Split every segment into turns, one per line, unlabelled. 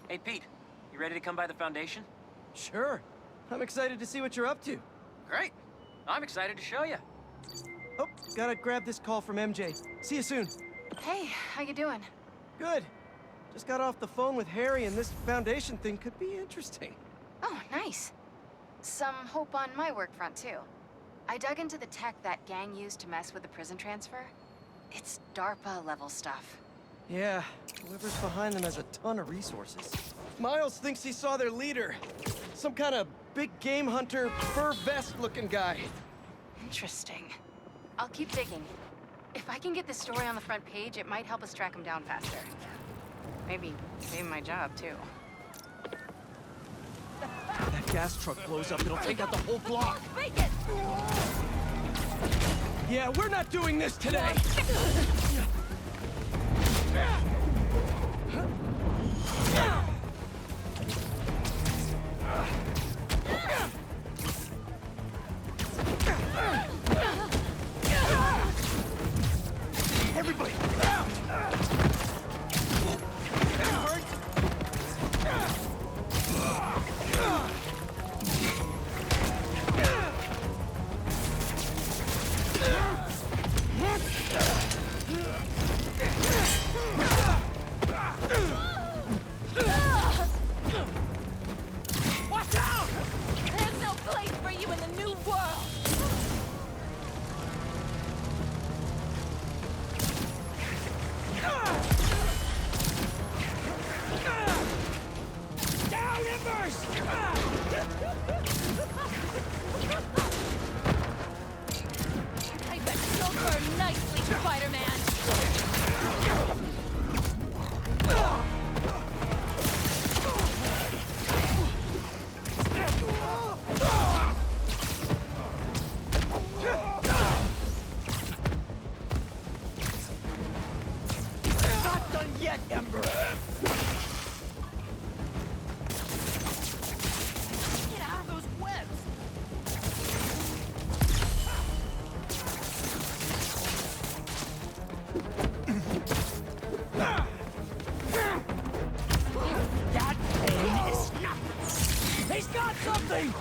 Hey, Pete. You ready to come by the Foundation?
Sure. I'm excited to see what you're up to.
Great. I'm excited to show you.
Oh, gotta grab this call from MJ. See you soon.
Hey, how you doing?
Good. Just got off the phone with Harry, and this Foundation thing could be interesting.
Oh, nice. Some hope on my work front, too. I dug into the tech that gang used to mess with the prison transfer. It's DARPA-level stuff.
Yeah, whoever's behind them has a ton of resources. Miles thinks he saw their leader. Some kind of big game hunter, fur vest-looking guy.
Interesting. I'll keep digging. If I can get this story on the front page, it might help us track him down faster. Maybe save my job, too.
If that gas truck blows up, it'll take out the whole block.
Make it!
Yeah, we're not doing this today! Everybody!
Watch out! There's no place for you in the new world! Down, Embers! I bet you'll burn nicely, Spider-Man!
Not done yet, Ember!
Get out of those webs!
That pain is nothing! He's got something!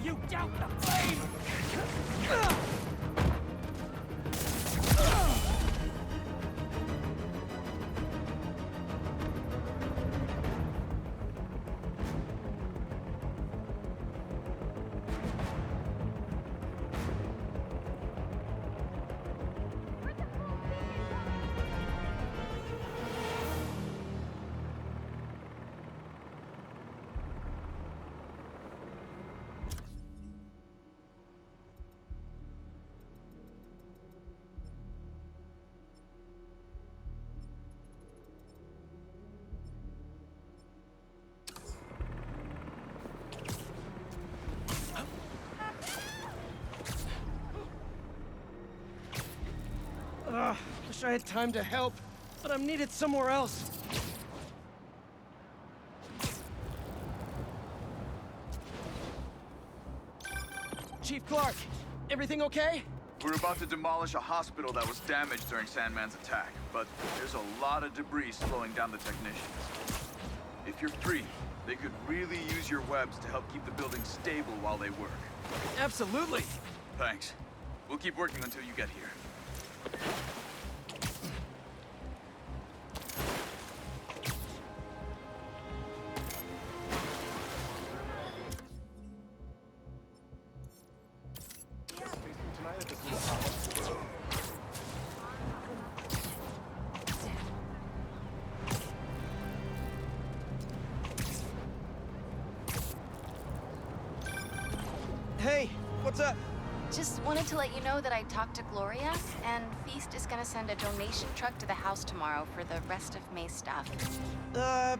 You doubt the flame!
Wish I had time to help, but I'm needed somewhere else. Chief Clark, everything okay?
We're about to demolish a hospital that was damaged during Sandman's attack, but there's a lot of debris slowing down the technicians. If you're free, they could really use your webs to help keep the building stable while they work.
Absolutely.
Thanks. We'll keep working until you get here.
Hey, what's up?
Just wanted to let you know that I talked to Gloria, and Feast is gonna send a donation truck to the house tomorrow for the rest of May's stuff.
I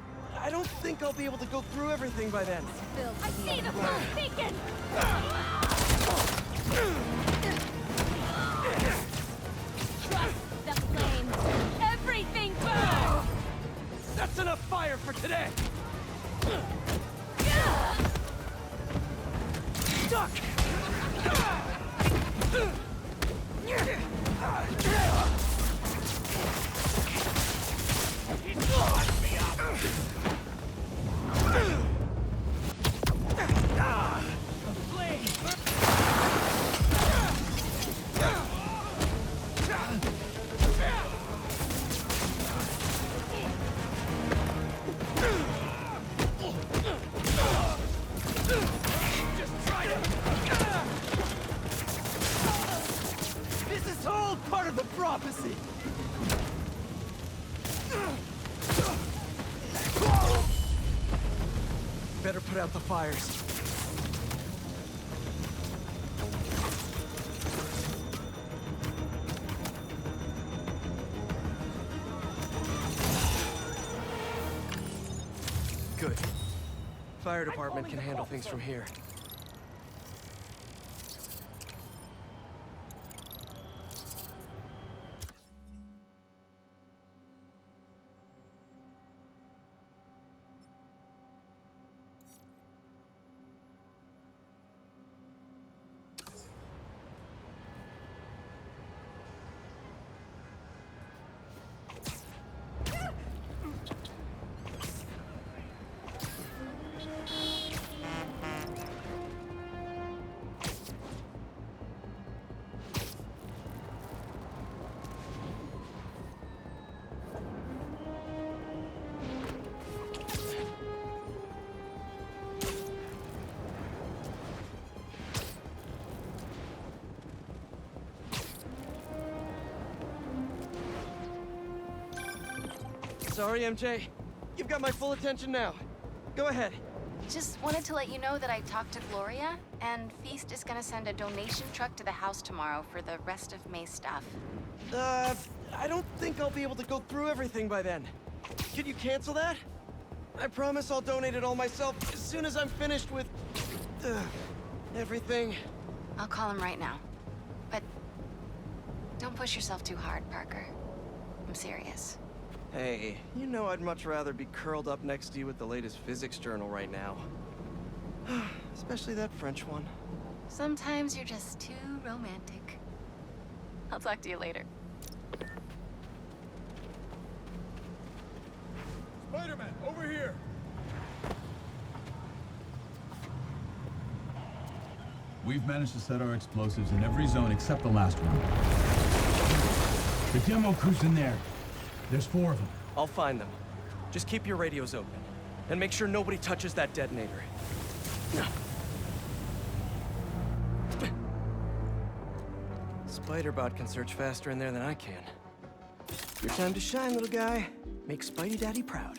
don't think I'll be able to go through everything by then.
I see the full beacon! Trust the flames. Everything burns!
That's enough fire for today! Duck! This is all part of the prophecy! Better put out the fires. Good. Fire department can handle things from here. Sorry, MJ. You've got my full attention now. Go ahead.
Just wanted to let you know that I talked to Gloria, and Feast is gonna send a donation truck to the house tomorrow for the rest of May's stuff.
I don't think I'll be able to go through everything by then. Could you cancel that? I promise I'll donate it all myself as soon as I'm finished with... everything.
I'll call him right now. But don't push yourself too hard, Parker. I'm serious.
Hey, you know I'd much rather be curled up next to you with the latest physics journal right now. Especially that French one.
Sometimes you're just too romantic. I'll talk to you later.
Spider-Man, over here!
We've managed to set our explosives in every zone except the last one. The demo crew's in there. There's 4 of them.
I'll find them. Just keep your radios open. And make sure nobody touches that detonator. Spider-Bot can search faster in there than I can. Your time to shine, little guy. Make Spidey Daddy proud.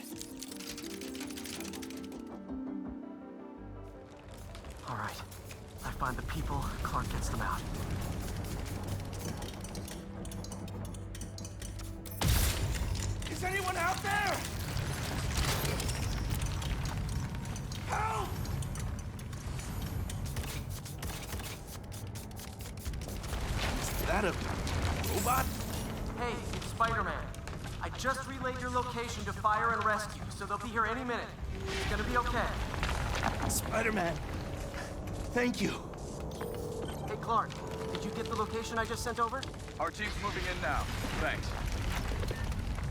All right. I find the people, Clark gets them out.
Is anyone out there? Help! Is that a robot?
Hey, it's Spider-Man. I just relayed your location to fire and rescue, so they'll be here any minute. It's gonna be okay.
Spider-Man, thank you.
Hey, Clark, did you get the location I just sent over?
Our team's moving in now. Thanks.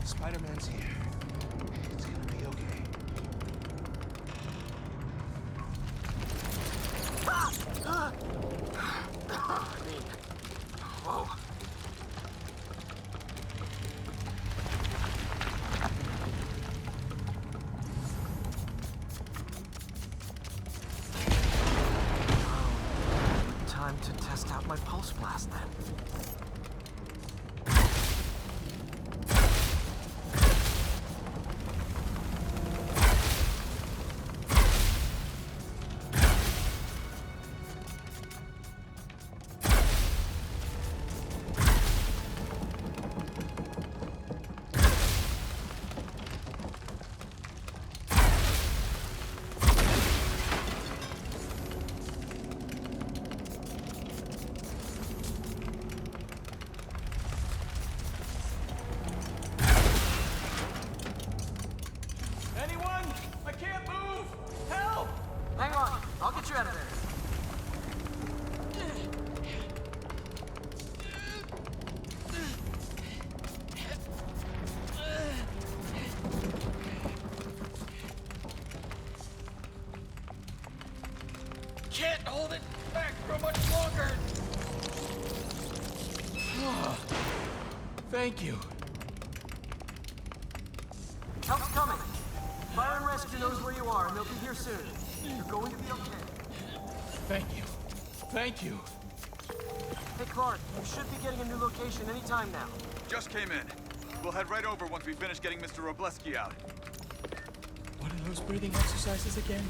Spider-Man's here. It's gonna be okay.
Whoa. Time to test out my pulse blast then. Thank you.
Help's coming. Fire and Rescue knows where you are, and they'll be here soon. You're going to be okay.
Thank you. Thank you.
Hey, Clark, you should be getting a new location anytime now.
Just came in. We'll head right over once we finish getting Mr. Robleski out.
What are those breathing exercises again?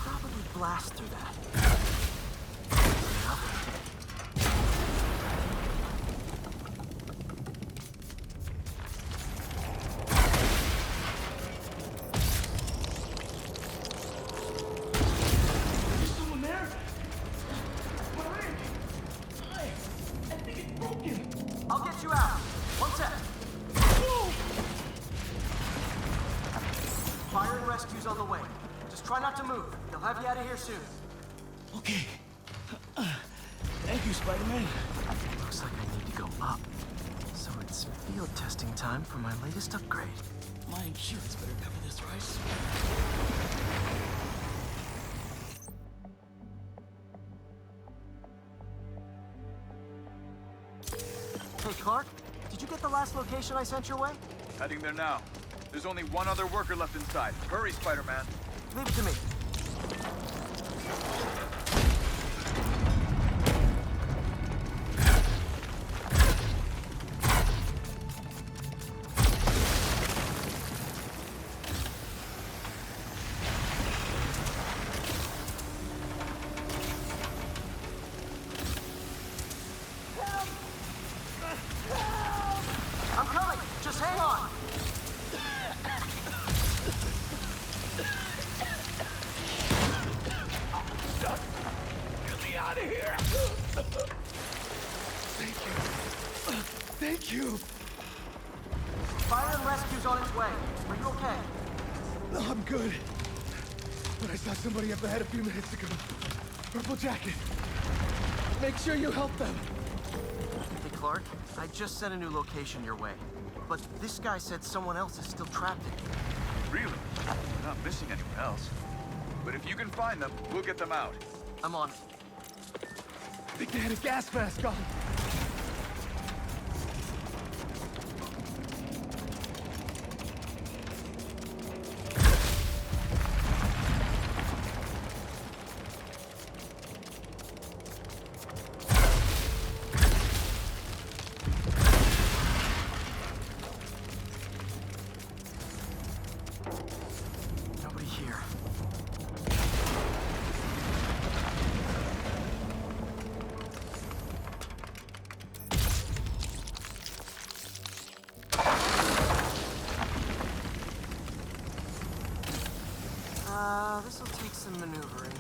Probably blast through that. I'll get you out. One sec. Fire and Rescue's on the way. Just try not to move. They'll have you out of here soon.
Okay. Thank you, Spider-Man.
Looks like I need to go up. So it's field testing time for my latest upgrade.
My insurance better cover this, right?
Hey, Clark, did you get the last location I sent your way?
Heading there now. There's only one other worker left inside. Hurry, Spider-Man.
Leave it to me. I'm coming! Just hang on!
Get me out of here! Thank you.
Fire and Rescue's on its way. Are you okay?
No, I'm good. But I saw somebody up ahead a few minutes ago. Purple jacket. Make sure you help them.
Hey, Clark, I just sent a new location your way. But this guy said someone else is still trapped in here.
Really? We're not missing anyone else. But if you can find them, we'll get them out.
I'm on it.
I think they had a gas mask on.
Nobody here. This'll take some maneuvering.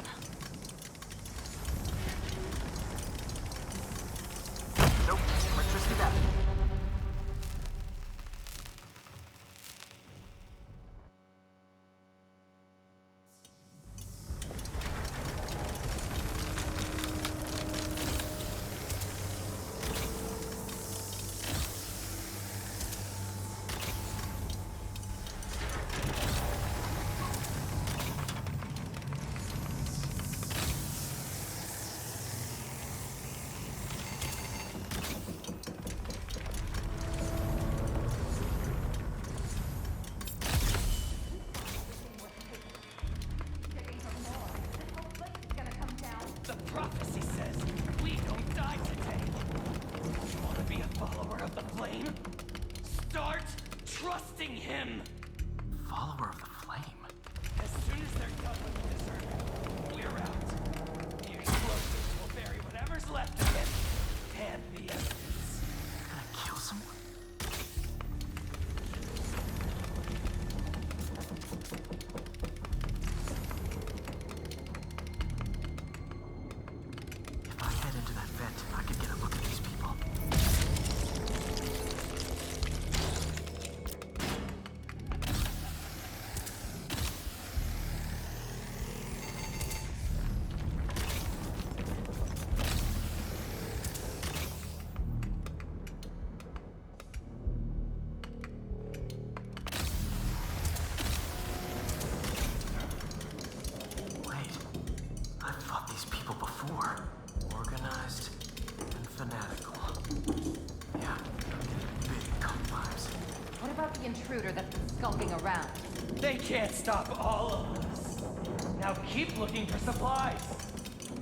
Nope, electricity back.
The prophecy says we don't die today. You want to be a follower of the flame? Start trusting him!
Follower of the flame.
As soon as they're done with the dessert, we're out. The explosives will bury whatever's left of him and the evidence.
Gonna kill someone? If I head into that vent, I could get a look at these people.
the intruder that's been skulking around.
They can't stop all of us. Now keep looking for supplies.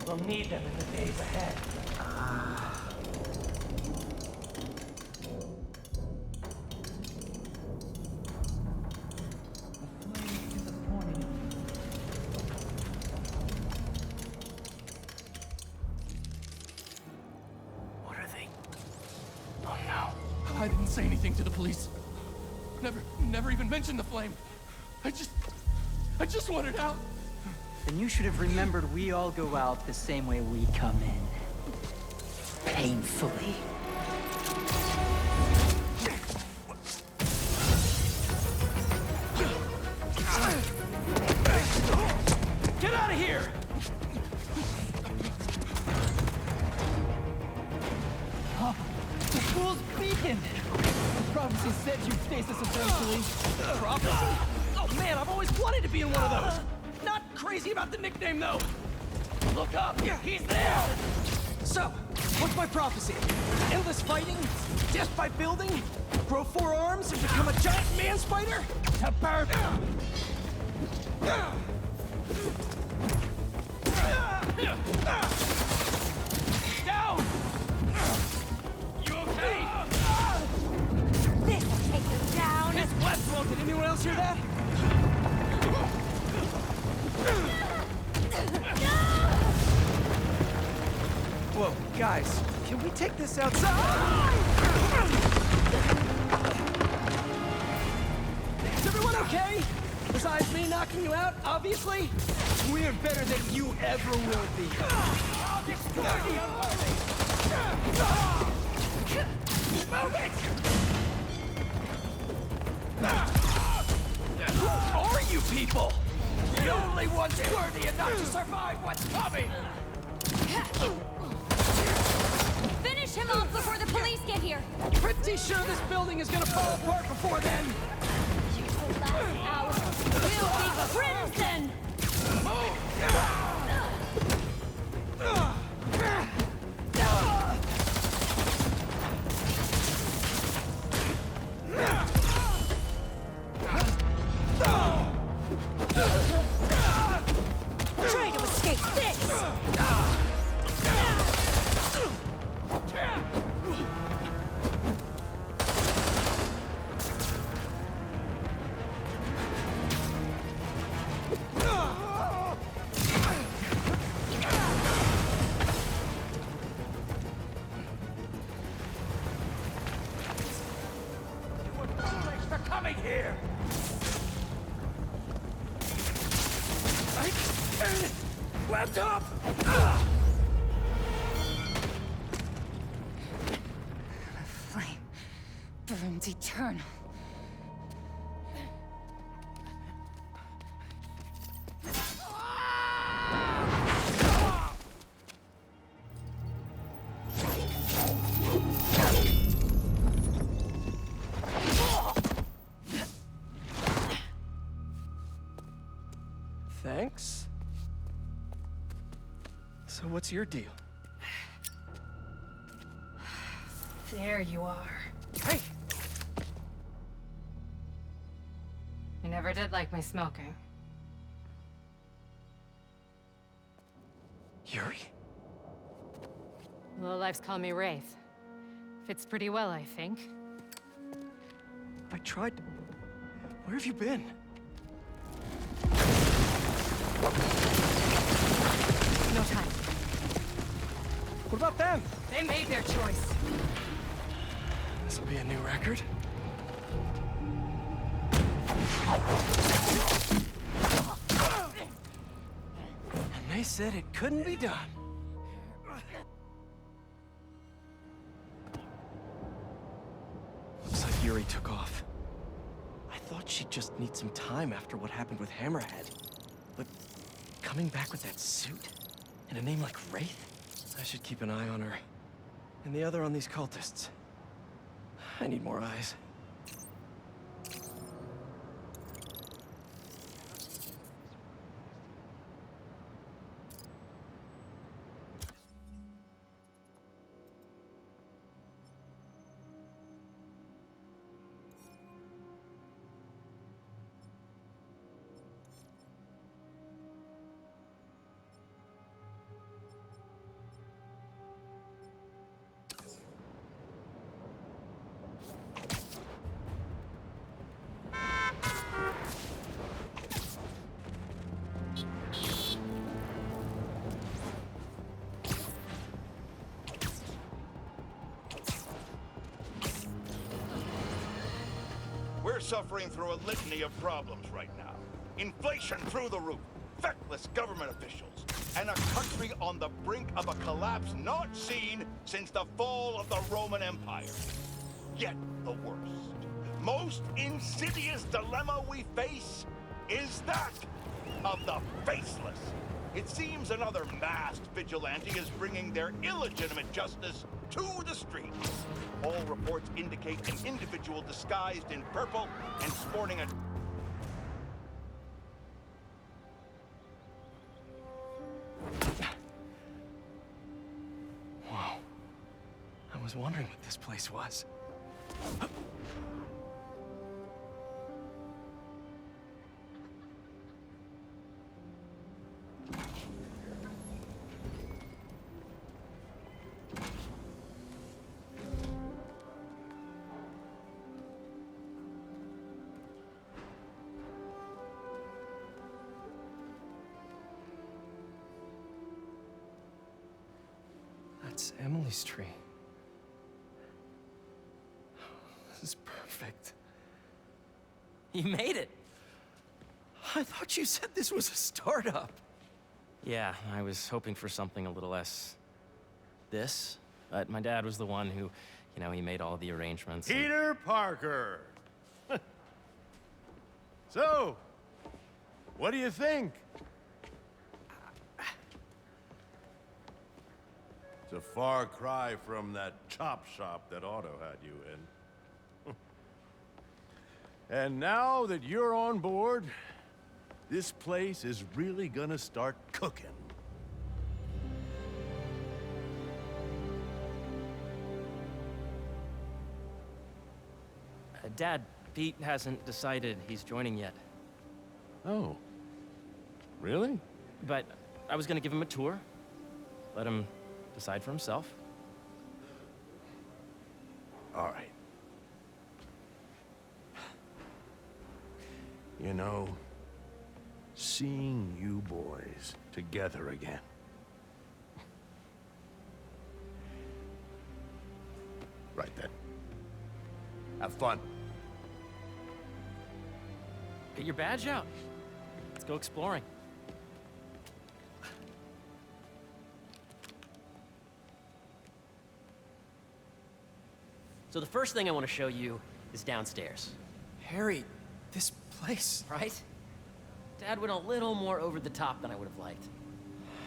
We'll need them in the days ahead.
What are they?
Oh no. I didn't say anything to the police. Never even mentioned the flame. I just wanted out.
Then you should have remembered we all go out the same way we come in. Painfully.
Get out of here!
The fool's beacon! The prophecy said you'd face us eventually.
Prophecy? Oh man, I've always wanted to be in one of those. Not crazy about the nickname though.
Look up! He's there!
So, what's my prophecy? Endless fighting? Death by building? Grow 4 arms and become a giant man spider?
To burn! Down! You okay?
This'll take you down!
It's West Wall. Did anyone else hear that? Whoa, guys, can we take this outside? Is everyone okay? Besides me knocking you out, obviously? We're better than you ever will be.
I'll destroy the unworthy! Move it! Who are you people? The only ones worthy enough to survive what's coming!
Finish him off before the police get here!
Pretty sure this building is gonna fall apart before then.
The last hour will be crimson! Try to escape this!
You were foolish for coming here! Laptop!
Flame burns eternal.
Thanks. So what's your deal?
There you are.
Hey!
You never did like my smoking.
Yuri?
Lowlifes call me Wraith. Fits pretty well, I think.
I tried to... Where have you been?
No time.
What about them?
They made their choice.
This'll be a new record. And they said it couldn't be done. Looks like Yuri took off. I thought she'd just need some time after what happened with Hammerhead. But coming back with that suit? And a name like Wraith? I should keep an eye on her. And the other on these cultists. I need more eyes.
We're suffering through a litany of problems right now. Inflation through the roof, feckless government officials, and a country on the brink of a collapse not seen since the fall of the Roman Empire. Yet the worst, most insidious dilemma we face is that of the faceless. It seems another masked vigilante is bringing their illegitimate justice to the streets. All reports indicate an individual disguised in purple and sporting a...
Whoa. I was wondering what this place was. That's Emily's tree. This is perfect.
You made it!
I thought you said this was a startup.
Yeah, I was hoping for something a little less... this. But my dad was the one who, you know, he made all the arrangements.
Peter Parker! So, what do you think? It's a far cry from that chop shop that Otto had you in. And now that you're on board, this place is really gonna start cooking.
Dad, Pete hasn't decided he's joining yet.
Oh. Really?
But I was gonna give him a tour. Let him decide for himself.
All right. You know, seeing you boys together again. Right then. Have fun.
Get your badge out. Let's go exploring. So the first thing I want to show you is downstairs.
Harry, this place...
Right? Dad went a little more over the top than I would have liked.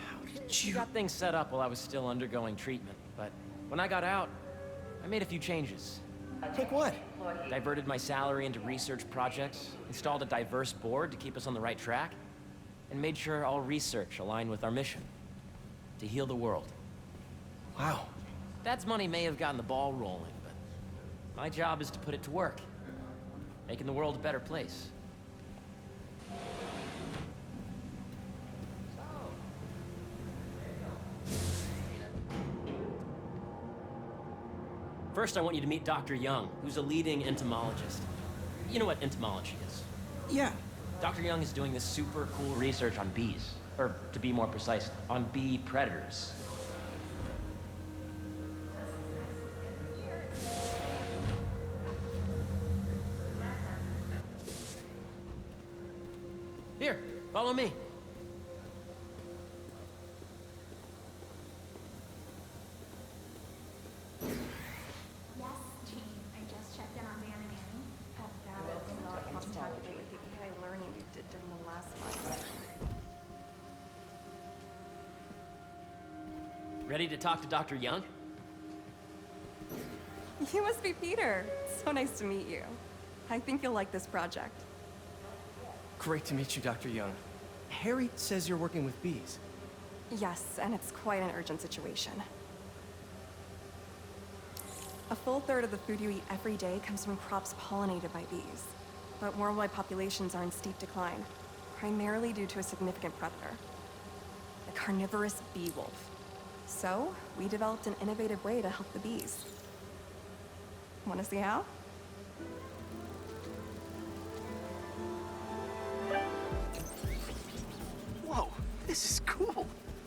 How did
He
you...
got things set up while I was still undergoing treatment, but when I got out, I made a few changes.
Like what?
Diverted my salary into research projects, installed a diverse board to keep us on the right track, and made sure all research aligned with our mission, to heal the world.
Wow.
Dad's money may have gotten the ball rolling, but my job is to put it to work, making the world a better place. First, I want you to meet Dr. Young, who's a leading entomologist. You know what entomology is?
Yeah.
Dr. Young is doing this super cool research on bees. Or, to be more precise, on bee predators. Here, follow me. Ready to talk to Dr. Young?
You must be Peter. So nice to meet you. I think you'll like this project.
Great to meet you, Dr. Young. Harry says you're working with bees.
Yes, and it's quite an urgent situation. A full third of the food you eat every day comes from crops pollinated by bees. But worldwide populations are in steep decline, primarily due to a significant predator, the carnivorous bee wolf. So, we developed an innovative way to help the bees. Want to see how?
Whoa, this is cool.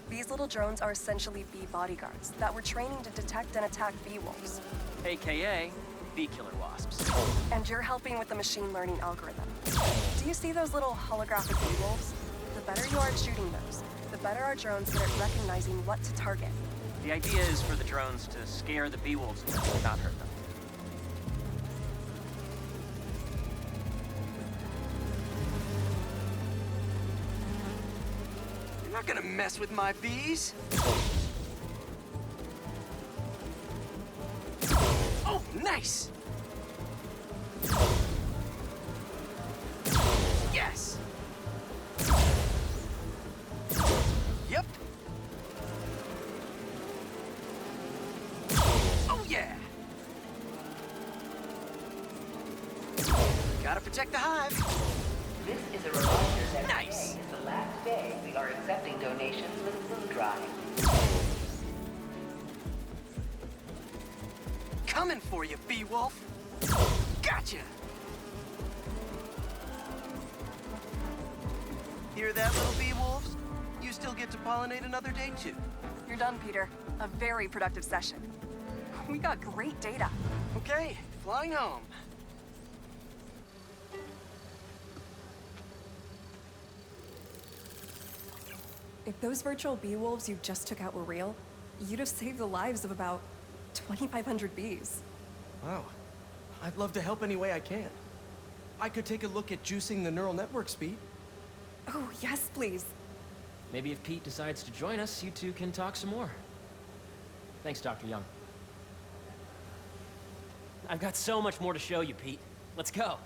These little drones are essentially bee bodyguards that we're training to detect and attack bee wolves.
AKA bee killer wasps.
And you're helping with the machine learning algorithm. Do you see those little holographic bee wolves? The better you are at shooting those, the better our drones get at recognizing what to target.
The idea is for the drones to scare the bee wolves, not hurt them.
You're not gonna mess with my bees. Oh, nice! Yes! Yep. Oh, yeah! Gotta protect the hive.
This is a reminder that
Nice.
today is the last day we are accepting donations with a food drive.
Coming for you, Bee-Wolf. Gotcha! Hear that, little bee-wolves? You still get to pollinate another day, too.
You're done, Peter. A very productive session. We got great data.
Okay, flying home.
If those virtual bee wolves you just took out were real, you'd have saved the lives of about 2,500 bees.
Wow. I'd love to help any way I can. I could take a look at juicing the neural network speed.
Oh, yes, please.
Maybe if Pete decides to join us, you two can talk some more. Thanks, Dr. Young. I've got so much more to show you, Pete. Let's go.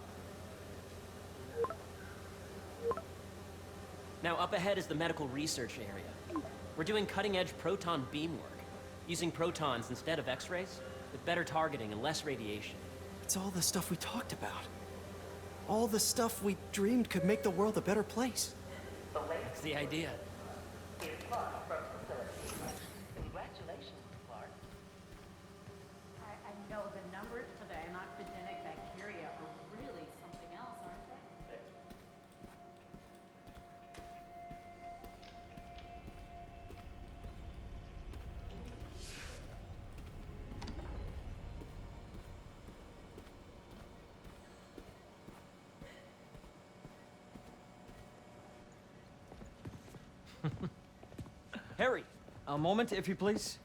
Now, up ahead is the medical research area. We're doing cutting-edge proton beam work, using protons instead of X-rays, with better targeting and less radiation.
It's all the stuff we talked about. All the stuff we dreamed could make the world a better place.
That's the idea.
Here's Clark from facility. Congratulations, Clark.
I know the numbers for the anoxygenic bacteria are really something else, aren't they?
Harry!
A moment, if you please.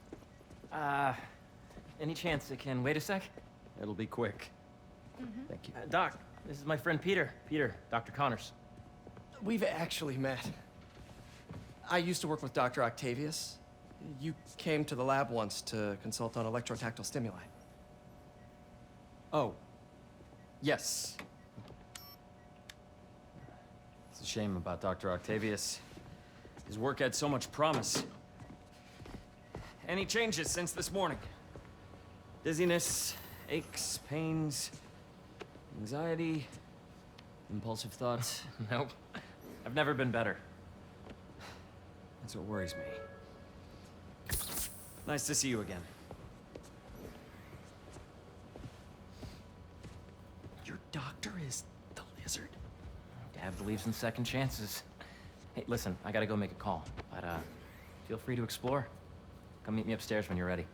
Any chance it can wait a sec?
It'll be quick. Thank you.
Doc, this is my friend Peter. Peter, Dr. Connors.
We've actually met. I used to work with Dr. Octavius. You came to the lab once to consult on electrotactile stimuli.
Oh. Yes. It's a shame about Dr. Octavius. His work had so much promise. Any changes since this morning? Dizziness, aches, pains, anxiety, impulsive thoughts?
Nope. I've never been better.
That's what worries me. Nice to see you again.
Your doctor is the lizard?
Dad believes in second chances. Hey, listen, I gotta go make a call, but feel free to explore. Come meet me upstairs when you're ready.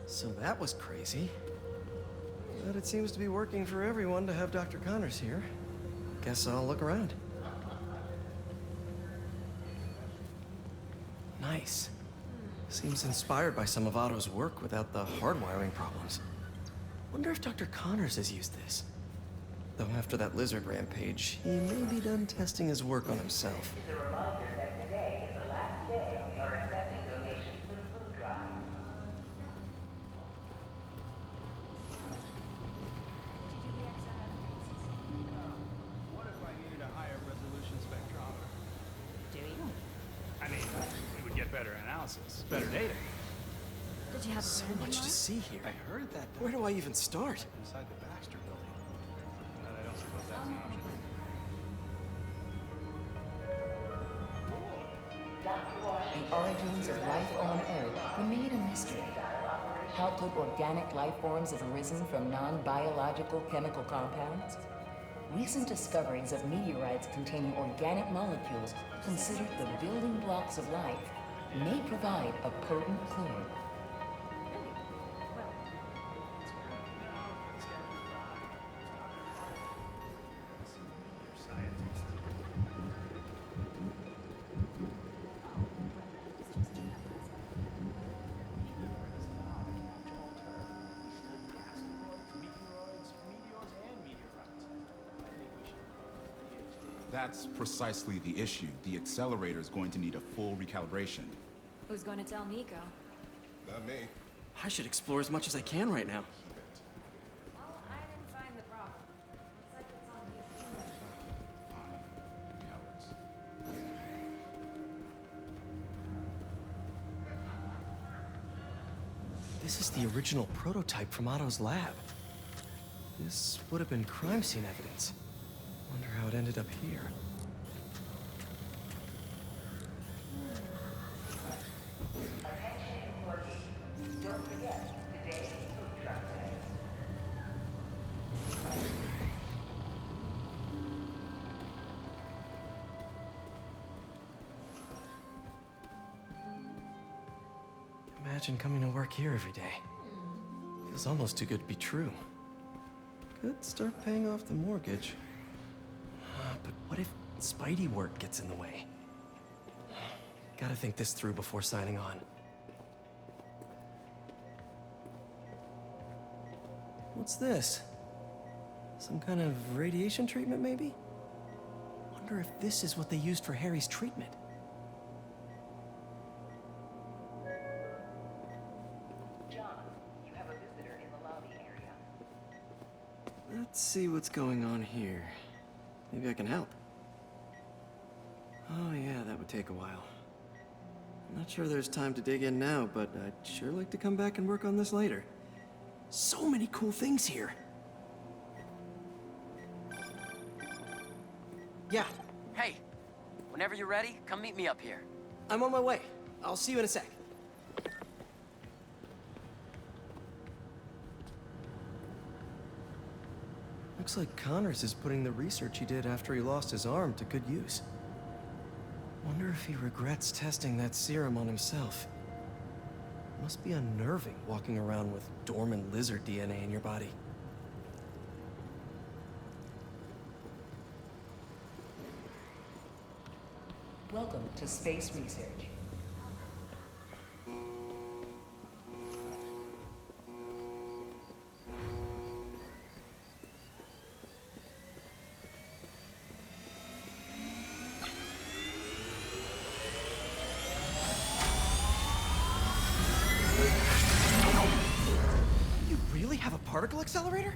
So that was crazy. But it seems to be working for everyone to have Dr. Connors here. Guess I'll look around. Nice. Seems inspired by some of Otto's work without the hardwiring problems. Wonder if Dr. Connors has used this. Though after that lizard rampage, he may be done testing his work on himself.
It's a reminder that today is the last day we are accepting donations with a food drive.
What if I needed a higher resolution spectrometer?
Do you?
I mean, we would get better analysis, better data.
Did you have
So much to see here.
I heard that.
Where do I even start?
Inside the Baxter building. But I don't suppose that's an option.
The origins of life on Earth remain a mystery. How could organic life forms have arisen from non-biological chemical compounds? Recent discoveries of meteorites containing organic molecules considered the building blocks of life may provide a potent clue.
That's precisely the issue. The accelerator is going to need a full recalibration.
Who's going to tell Nico?
Not me.
I should explore as much as I can right now.
Well, I didn't find the problem. Looks like it's on you.
This is the original prototype from Otto's lab. This would have been crime scene evidence. Wonder how it ended up here.
Don't forget, today is food truck day.
Imagine coming to work here every day. Feels almost too good to be true. Could start paying off the mortgage. But what if Spidey work gets in the way? Gotta think this through before signing on. What's this? Some kind of radiation treatment, maybe? Wonder if this is what they used for Harry's treatment.
John, you have a visitor in the lobby area.
Let's see what's going on here. Maybe I can help. Oh yeah, that would take a while. I'm not sure there's time to dig in now, but I'd sure like to come back and work on this later. So many cool things here. Yeah.
Hey, whenever you're ready, come meet me up here.
I'm on my way. I'll see you in a sec. Looks like Connors is putting the research he did after he lost his arm to good use. Wonder if he regrets testing that serum on himself. Must be unnerving walking around with dormant lizard DNA in your body.
Welcome to Space Research.
You really have a particle accelerator?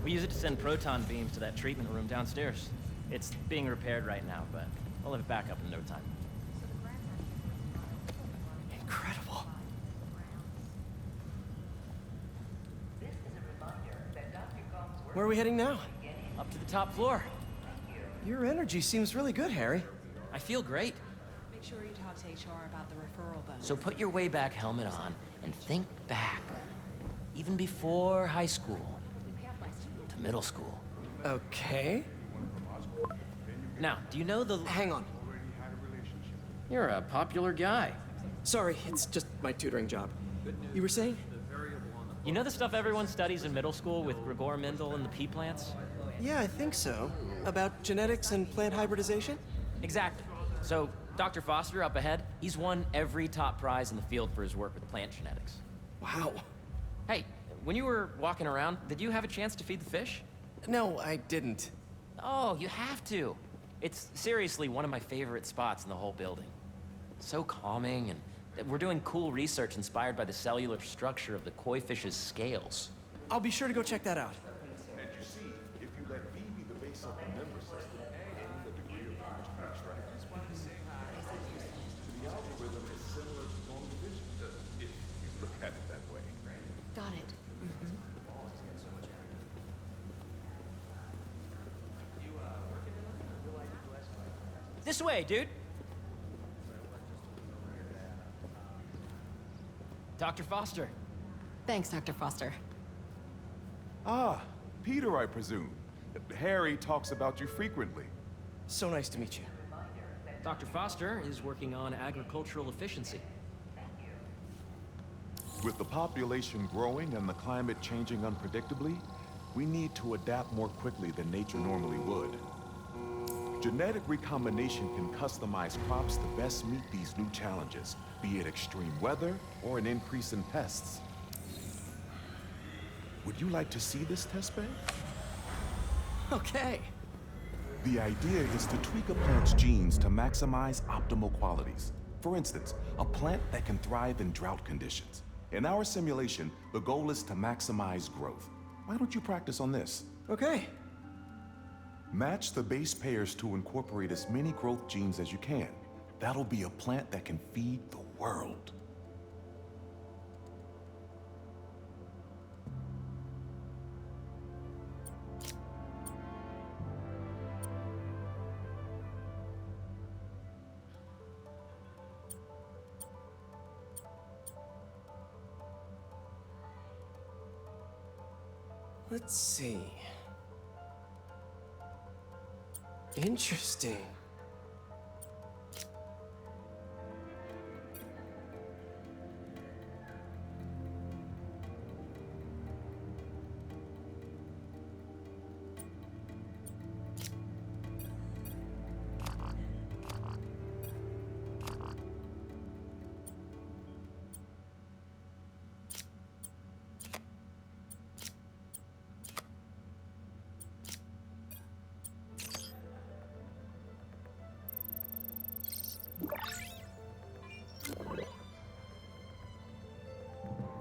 We use it to send proton beams to that treatment room downstairs. It's being repaired right now, but we'll have it back up in no time.
Incredible. Where are we heading now?
Up to the top floor.
Your energy seems really good, Harry.
I feel great.
Make sure you talk to HR about the referral bonus.
So put your way back helmet on and think back. Even before high school. To middle school.
Okay.
Now, do you know the...
Hang on.
You're a popular guy.
Sorry, it's just my tutoring job. You were saying?
You know the stuff everyone studies in middle school with Gregor Mendel and the pea plants?
Yeah, I think so. About genetics and plant hybridization?
Exactly. So, Dr. Foster up ahead, he's won every top prize in the field for his work with plant genetics.
Wow.
Hey, when you were walking around, did you have a chance to feed the fish?
No, I didn't.
Oh, you have to. It's seriously one of my favorite spots in the whole building. So calming, and we're doing cool research inspired by the cellular structure of the koi fish's scales.
I'll be sure to go check that out.
And you see, if you let B be the base of the member system and the degree of which we extract these pieces, the algorithm is similar to normal division, if you look at it that way.
Got it.
This way, dude. Dr. Foster.
Thanks, Dr. Foster.
Ah, Peter, I presume.
Harry talks about you frequently.
So nice to meet you.
Dr. Foster is working on agricultural efficiency.
With the population growing and the climate changing unpredictably, we need to adapt more quickly than nature normally would. Genetic recombination can customize crops to best meet these new challenges, be it extreme weather or an increase in pests. Would you like to see this test bed?
Okay.
The idea is to tweak a plant's genes to maximize optimal qualities. For instance, a plant that can thrive in drought conditions. In our simulation, the goal is to maximize growth. Why don't you practice on this?
Okay.
Match the base pairs to incorporate as many growth genes as you can. That'll be a plant that can feed the world.
Let's see. Interesting.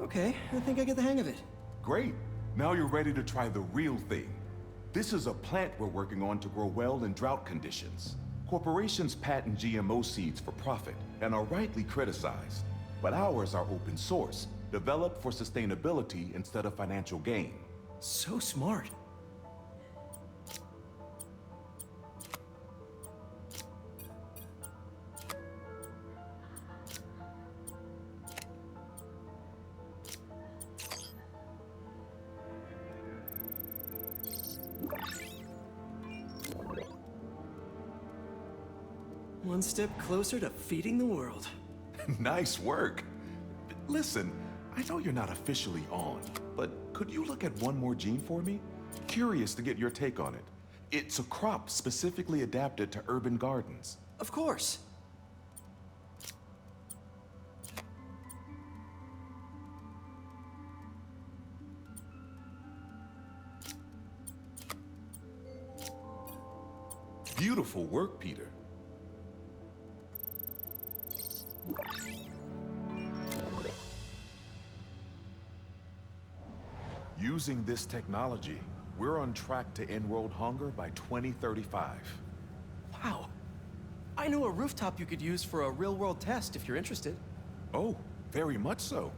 Okay, I think I get the hang of it.
Great. Now you're ready to try the real thing. This is a plant we're working on to grow well in drought conditions. Corporations patent GMO seeds for profit and are rightly criticized. But ours are open source, developed for sustainability instead of financial gain.
So smart. One step closer to feeding the world.
Nice work. Listen, I know you're not officially on, but could you look at one more gene for me? Curious to get your take on it. It's a crop specifically adapted to urban gardens.
Of course.
Beautiful work, Peter. Using this technology, we're on track to end world hunger by 2035.
Wow. I know a rooftop you could use for a real-world test if you're interested.
Oh, very much so.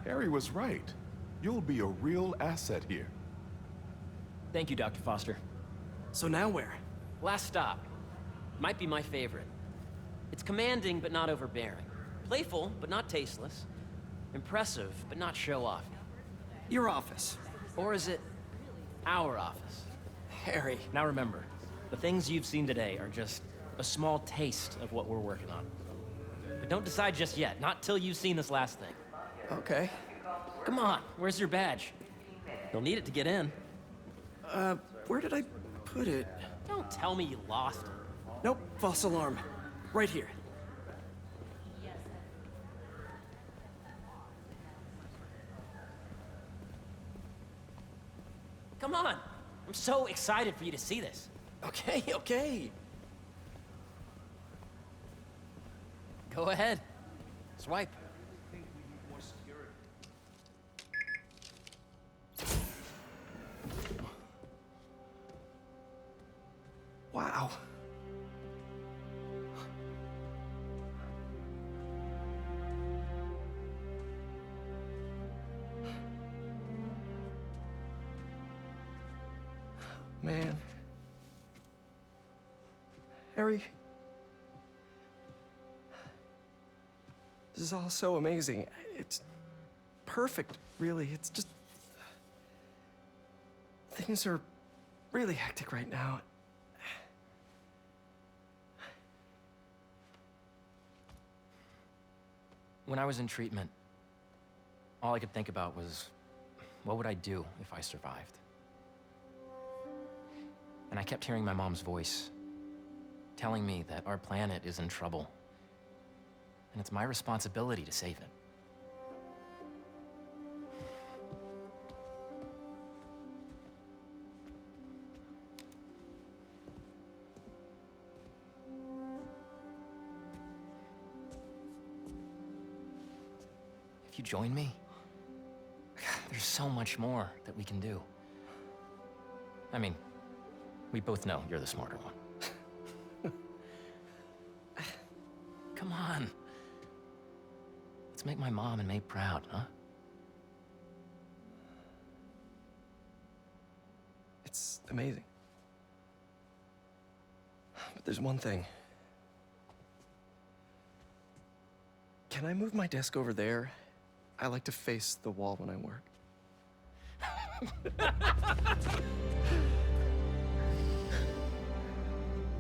Harry was right. You'll be a real asset here.
Thank you, Dr. Foster.
So now where?
Last stop. Might be my favorite. It's commanding, but not overbearing. Playful, but not tasteless. Impressive, but not show-off.
Your office.
Or is it our office?
Harry.
Now remember, the things you've seen today are just a small taste of what we're working on. But don't decide just yet, not till you've seen this last thing.
Okay.
Come on, where's your badge? You'll need it to get in.
Where did I put it?
Don't tell me you lost it.
Nope, false alarm. Right here.
Come on! I'm so excited for you to see this.
Okay, okay.
Go ahead. Swipe.
Wow. Man. Harry. This is all so amazing. It's perfect, really. It's just... Things are really hectic right now.
When I was in treatment, all I could think about was, what would I do if I survived? And I kept hearing my mom's voice, telling me that our planet is in trouble, and it's my responsibility to save it. If you join me, there's so much more that we can do. I mean, we both know you're the smarter one. Come on. Let's make my mom and May proud, huh?
It's amazing. But there's one thing. Can I move my desk over there? I like to face the wall when I work.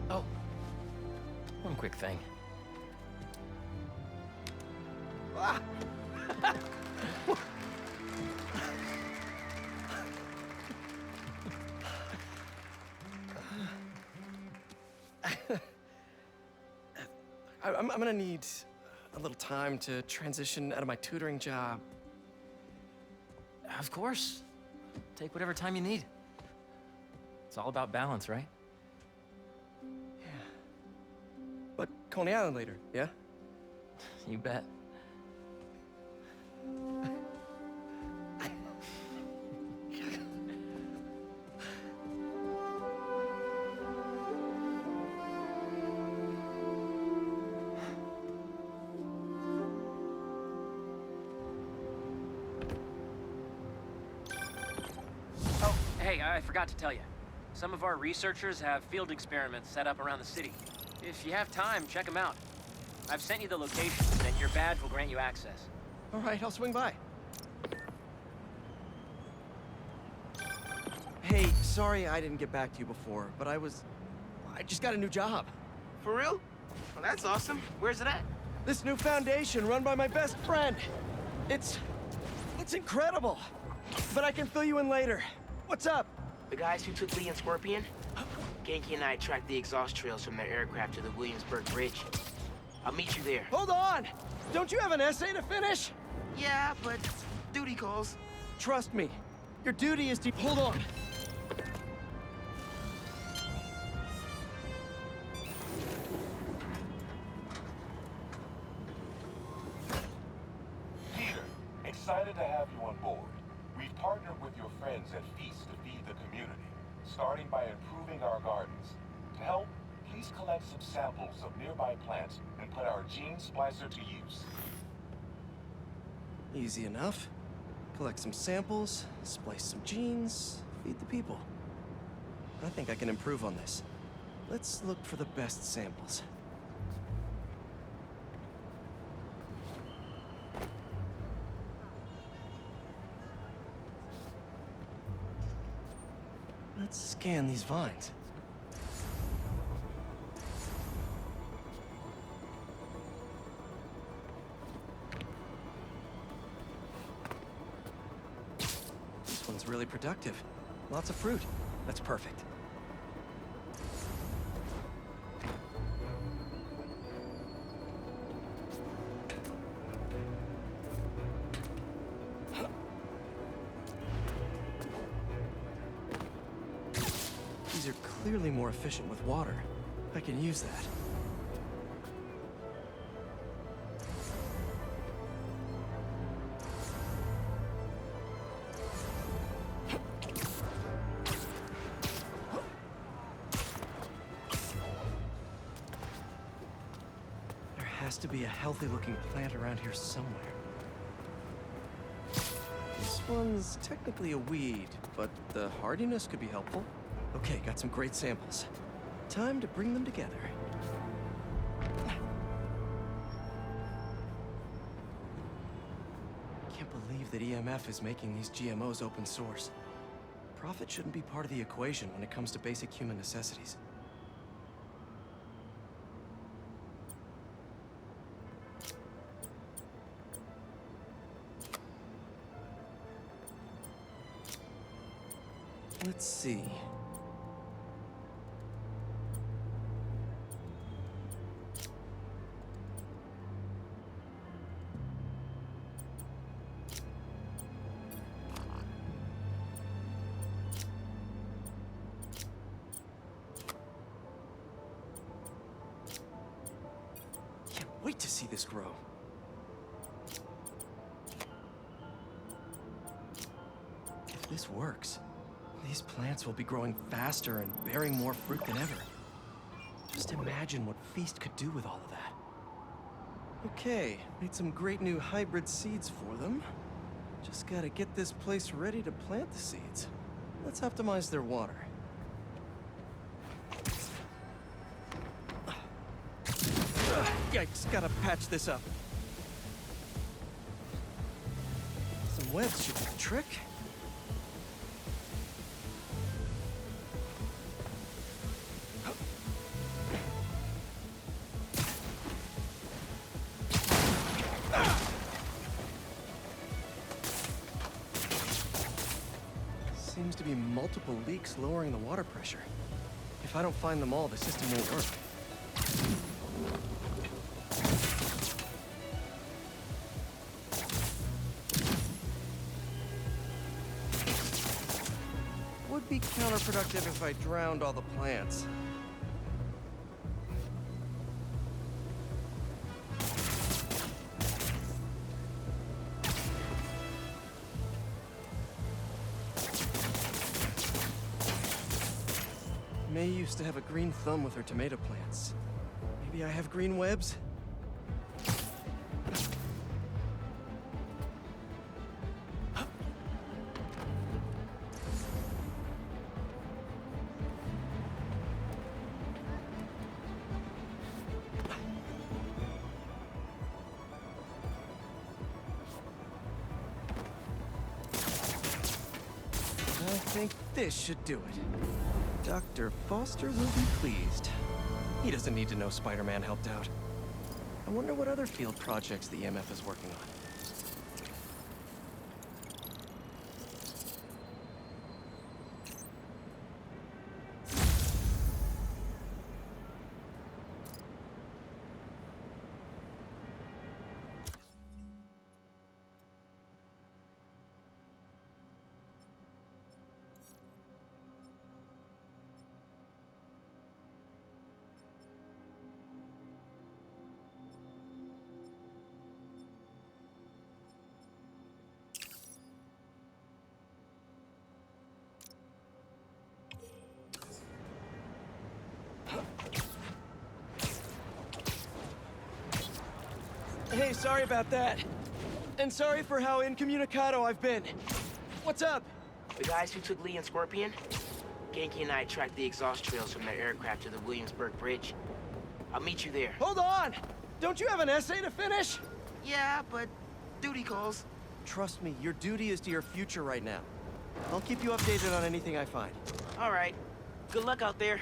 Oh, one quick thing.
Ah! I'm gonna need a little time to transition out of my tutoring job.
Of course. Take whatever time you need. It's all about balance, right?
Yeah. But Coney Island later, yeah?
You bet. Hey, I forgot to tell you. Some of our researchers have field experiments set up around the city. If you have time, check them out. I've sent you the locations, and your badge will grant you access.
All right, I'll swing by. Hey, sorry I didn't get back to you before, but I just got a new job.
For real? Well, that's awesome. Where's it at?
This new foundation run by my best friend. It's incredible. But I can fill you in later. What's up?
The guys who took Lee and Scorpion? Genki and I tracked the exhaust trails from their aircraft to the Williamsburg Bridge. I'll meet you there.
Hold on! Don't you have an essay to finish?
Yeah, but duty calls.
Trust me. Your duty is to... Hold on.
Peter, excited to have you on board. We've partnered with your friends at Feast to feed the community, starting by improving our gardens. To help, please collect some samples of nearby plants and put our gene splicer to use.
Easy enough. Collect some samples, splice some genes, feed the people. I think I can improve on this. Let's look for the best samples. Let's scan these vines. This one's really productive. Lots of fruit. That's perfect. These are clearly more efficient with water. I can use that. There has to be a healthy-looking plant around here somewhere. This one's technically a weed, but the hardiness could be helpful. Okay, got some great samples. Time to bring them together. Can't believe that EMF is making these GMOs open source. Profit shouldn't be part of the equation when it comes to basic human necessities. Let's see. Can't wait to see this grow. If this works, these plants will be growing faster and bearing more fruit than ever. Just imagine what Feast could do with all of that. Okay, made some great new hybrid seeds for them. Just gotta get this place ready to plant the seeds. Let's optimize their water. Yikes, gotta patch this up. Some webs should do the trick. Seems to be multiple leaks lowering the water pressure. If I don't find them all, the system won't work. Would be counterproductive if I drowned all the plants. May used to have a green thumb with her tomato plants. Maybe I have green webs? I think this should do it. Dr. Foster will be pleased. He doesn't need to know Spider-Man helped out. I wonder what other field projects the EMF is working on. Hey, sorry about that. And sorry for how incommunicado I've been. What's up?
The guys who took Lee and Scorpion? Genki and I tracked the exhaust trails from their aircraft to the Williamsburg Bridge. I'll meet you there.
Hold on! Don't you have an essay to finish?
Yeah, but duty calls.
Trust me, your duty is to your future right now. I'll keep you updated on anything I find.
All right. Good luck out there.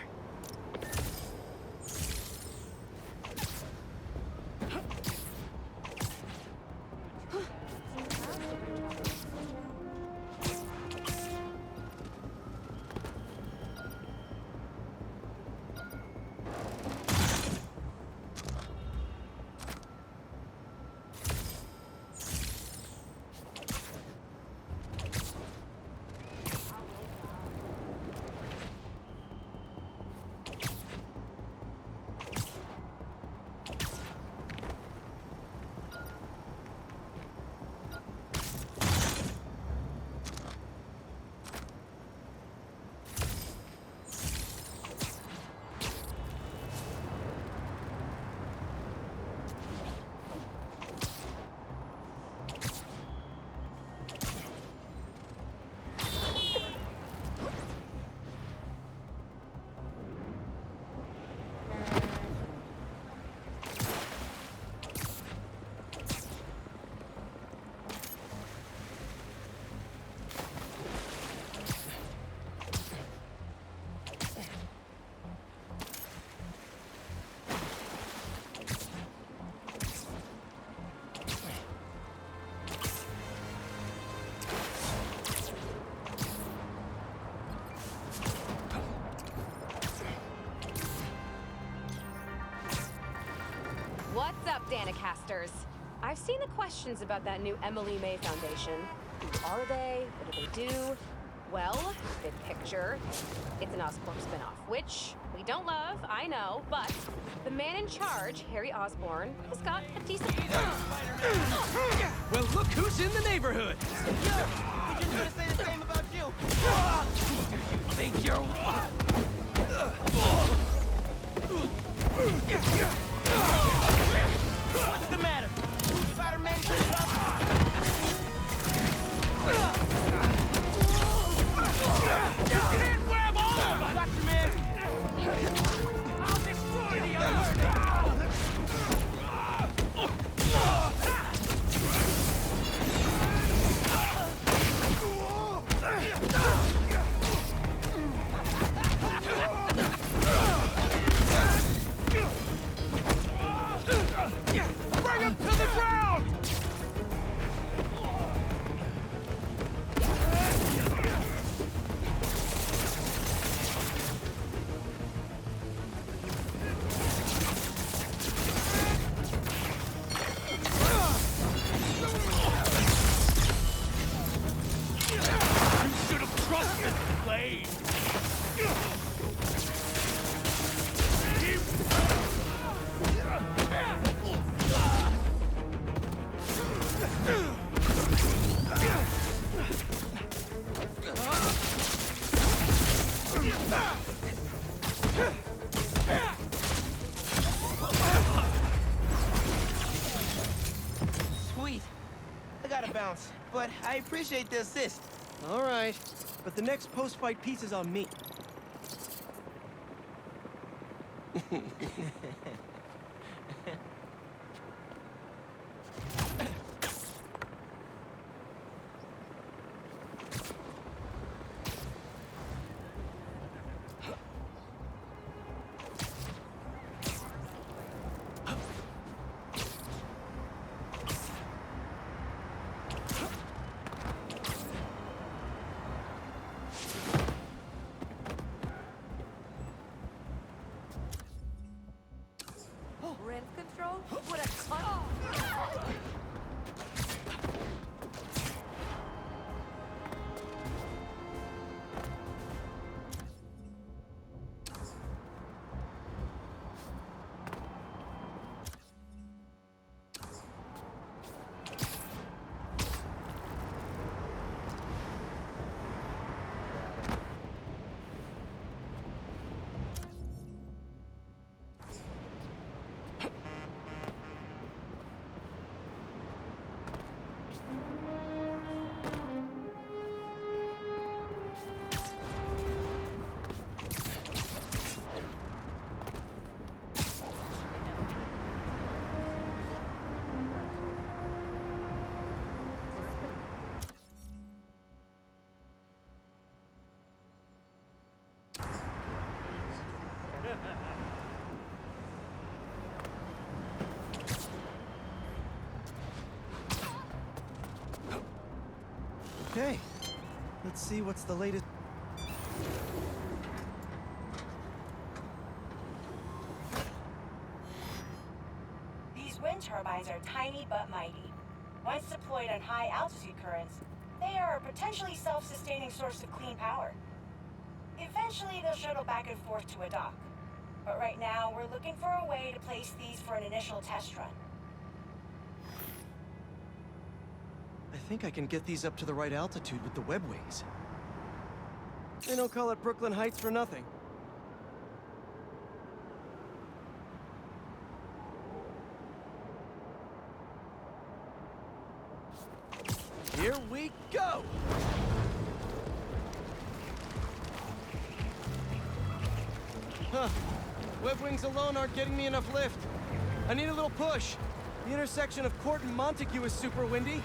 podcasters. I've seen the questions about that new Emily May Foundation. Who are they? What do they do? Well, big picture, it's an Oscorp spinoff, which we don't love, I know, but the man in charge, Harry Osborn, has got a decent...
Well, look who's in the neighborhood!
We just gonna say the same about you.
Do you think you're what?
What's the matter? Spider-Man shut up.
You can't grab all of us!
Got you, man.
I'll destroy the other now!
Bring him to the ground!
You should have trusted Blade!
Sweet. I gotta bounce, but I appreciate the assist.
All right, but the next post-fight piece is on me.
Rent control? What a con-
Okay, let's see what's the latest.
These wind turbines are tiny but mighty. Once deployed on high altitude currents, they are a potentially self-sustaining source of clean power. Eventually, they'll shuttle back and forth to a dock. But right now, we're looking for a way to place these for an initial test run.
I think I can get these up to the right altitude with the web wings. They don't call it Brooklyn Heights for nothing. Here we go! Huh. Web wings alone aren't getting me enough lift. I need a little push. The intersection of Court and Montague is super windy.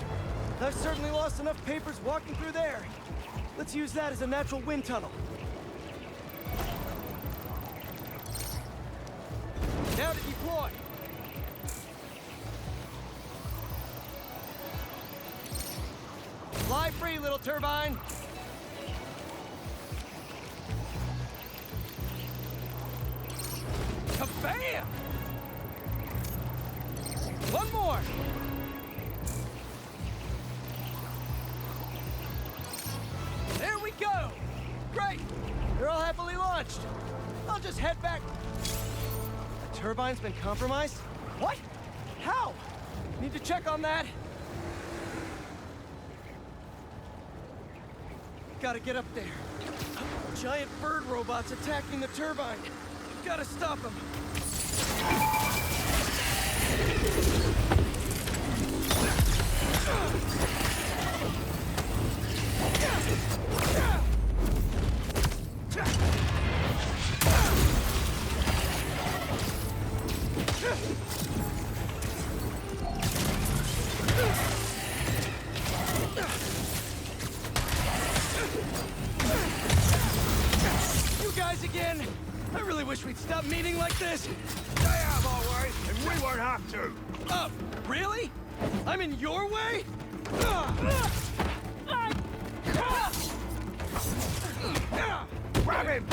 I've certainly lost enough papers walking through there. Let's use that as a natural wind tunnel. Now to deploy. Fly free, little turbine. Kabam! One more! There we go! Great! They're all happily launched. I'll just head back. The turbine's been compromised? What? How? Need to check on that. Gotta get up there. Giant bird robots attacking the turbine. Gotta stop them. You guys again? I really wish we'd stop meeting like this.
They have our way, and we won't have to.
Really? I'm in your way?
Grab him!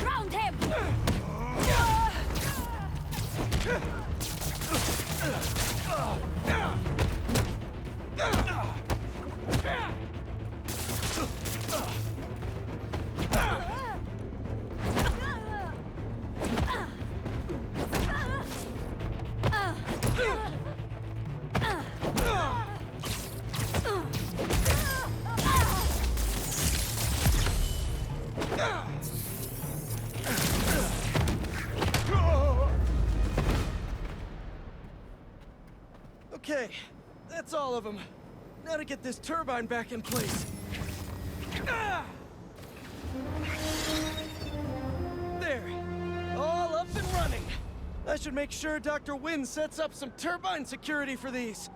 Ground him!
Okay, that's all of them. Now to get this turbine back in place. There, all up and running. I should make sure Dr. Wynn sets up some turbine security for these.